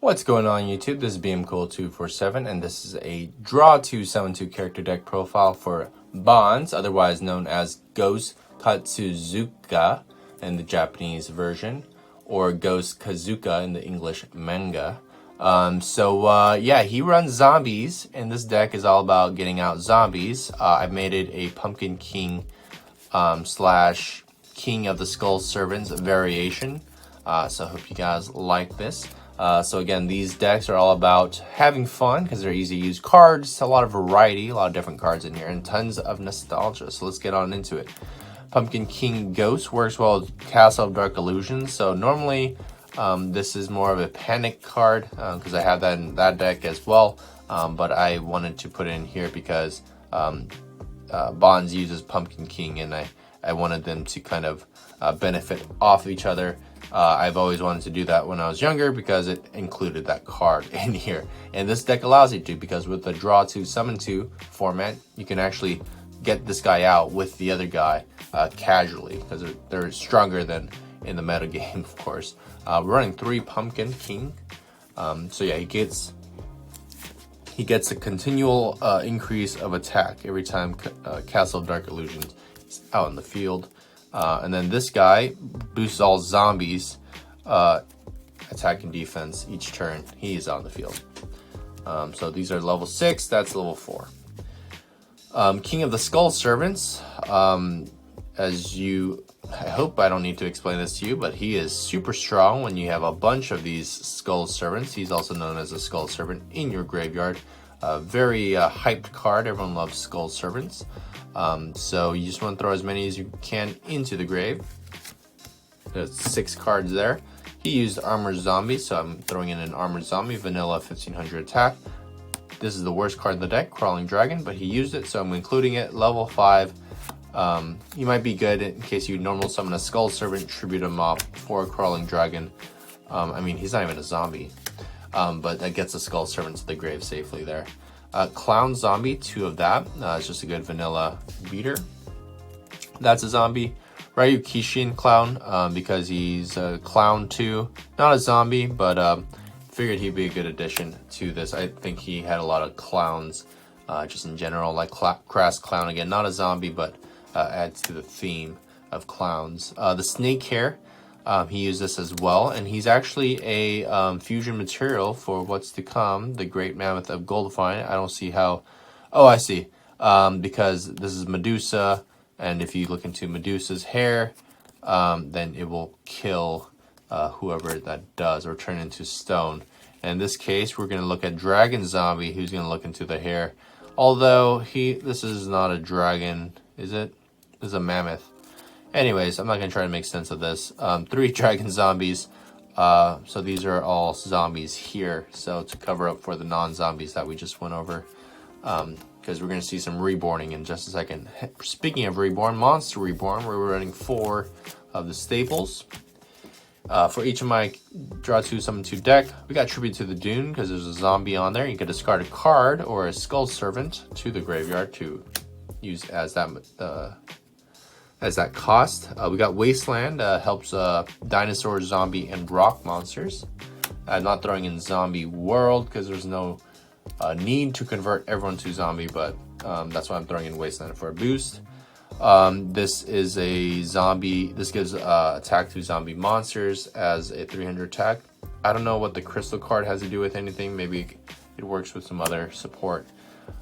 What's going on YouTube? This is BMCool247 and this is a Draw 272 character deck profile for Bonz, otherwise known as Ghost Katsuzuka in the Japanese version, or Ghost Kazuka in the English manga. Yeah, he runs zombies, and this deck is all about getting out zombies. I've made it a Pumpkin King slash King of the Skull Servants variation, so I hope you guys like this. So again, these decks are all about having fun because they're easy to use cards, a lot of variety, a lot of different cards in here, and tons of nostalgia. So let's get on into it. Pumpkin King Ghost works well with Castle of Dark Illusions. So normally this is more of a panic card because I have that in that deck as well. But I wanted to put it in here because Bonz uses Pumpkin King, and I wanted them to kind of benefit off each other. I've always wanted to do that when I was younger because it included that card in here. And this deck allows you to, because with the Draw 2 Summon 2 format, you can actually get this guy out with the other guy casually because they're stronger than in the meta game, of course. We're running 3 Pumpkin King. So yeah, he gets a continual increase of attack every time Castle of Dark Illusions is out in the field. And then this guy boosts all zombies attack and defense each turn he is on the field. So these are level 6, that's level 4. King of the Skull Servants, I hope I don't need to explain this to you, but he is super strong when you have a bunch of these Skull Servants. He's also known as a Skull Servant in your graveyard. Very hyped card, everyone loves Skull Servants. So you just want to throw as many as you can into the grave. There's 6 cards there. He used Armored Zombie, so I'm throwing in an Armored Zombie, vanilla 1500 attack. This is the worst card in the deck, Crawling Dragon, but he used it, so I'm including it. Level 5. He might be good in case you normal summon a Skull Servant, tribute him off for a Crawling Dragon. I mean, he's not even a zombie, but that gets a Skull Servant to the grave safely there. Clown Zombie, 2 of that. It's just a good vanilla beater. That's a zombie. Ryu Kishin Clown, because he's a clown too. Not a zombie, but figured he'd be a good addition to this. I think he had a lot of clowns just in general, like Crass Clown again. Not a zombie, but adds to the theme of clowns. The Snake Hair, he used this as well, and he's actually a fusion material for what's to come, the Great Mammoth of Goldifying. I don't see how. Oh, I see. Because this is Medusa, and if you look into Medusa's hair, then it will kill whoever that does, or turn into stone. And in this case, we're going to look at Dragon Zombie, who's going to look into the hair. Although this is not a dragon, is it? This is a mammoth. Anyways, I'm not going to try to make sense of this. 3 dragon zombies. So these are all zombies here. So to cover up for the non-zombies that we just went over. Because we're going to see some reborning in just a second. Speaking of reborn, Monster Reborn, we're running 4 of the staples. For each of my Draw 2 Summon 2 deck, we got Tribute to the Dune because there's a zombie on there. You can discard a card or a Skull Servant to the graveyard to use as that cost. We got Wasteland, helps dinosaur, zombie, and rock monsters. I'm not throwing in Zombie World because there's no need to convert everyone to zombie, but that's why I'm throwing in Wasteland for a boost. This is a zombie. This gives attack to zombie monsters as a 300 attack. I don't know what the crystal card has to do with anything. Maybe it works with some other support.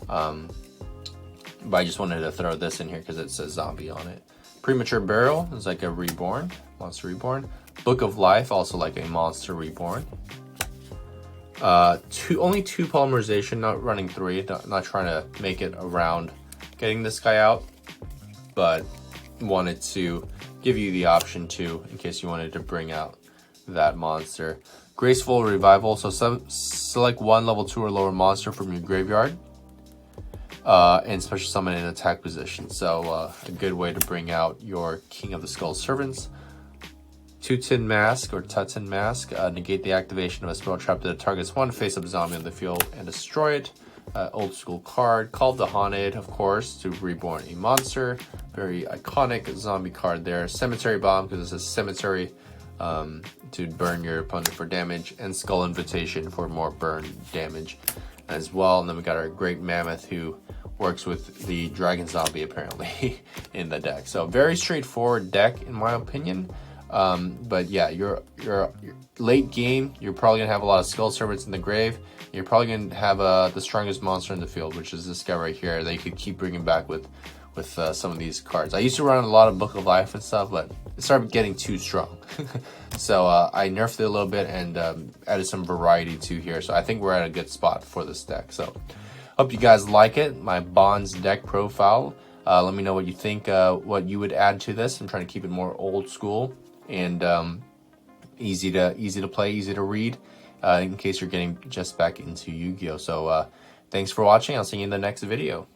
But I just wanted to throw this in here because it says zombie on it. Premature Burial is like a reborn, Monster Reborn. Book of Life, also like a Monster Reborn. Only 2 polymerization, not running 3. Not trying to make it around getting this guy out, but wanted to give you the option to, in case you wanted to bring out that monster. Graceful Revival, so select 1 level 2 or lower monster from your graveyard. And special summon in attack position. So a good way to bring out your King of the Skull Servants. Tutin Mask or Tutin Mask. Negate the activation of a spell trap that targets 1 face-up zombie on the field and destroy it. Old school card. Call of the Haunted, of course, to reborn a monster. Very iconic zombie card there. Cemetery Bomb, because it's a cemetery to burn your opponent for damage, and Skull Invitation for more burn damage as well. And then we got our Great Mammoth, who works with the Dragon Zombie apparently in the deck. So very straightforward deck in my opinion. But yeah, your late game, you're probably gonna have a lot of Skull Servants in the grave. You're probably gonna have the strongest monster in the field, which is this guy right here that you could keep bringing back with some of these cards. I used to run a lot of Book of Life and stuff, but it started getting too strong. So I nerfed it a little bit and added some variety to here. So I think we're at a good spot for this deck. So hope you guys like it, my Bonz deck profile. Let me know what you think, what you would add to this. I'm trying to keep it more old school and easy to play, easy to read, in case you're getting just back into Yu-Gi-Oh. So thanks for watching. I'll see you in the next video.